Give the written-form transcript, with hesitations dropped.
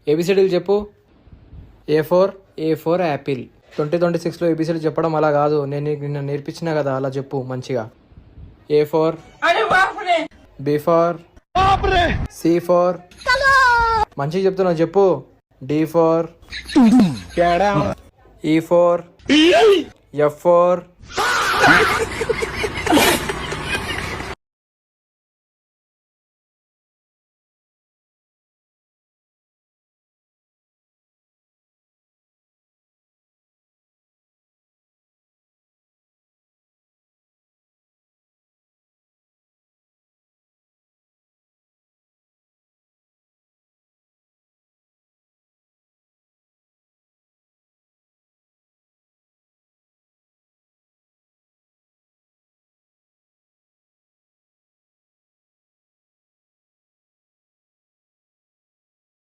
ఏబిసిడీలు చెప్పు. ఏ four Apple. 2026లో ABCD చెప్పడం అలా కాదు, నేను నిన్న నేర్పించిన కదా, అలా చెప్పు మంచిగా. A4, B4, C4. మంచిగా చెప్తున్నా చెప్పు. D4, E4, F4.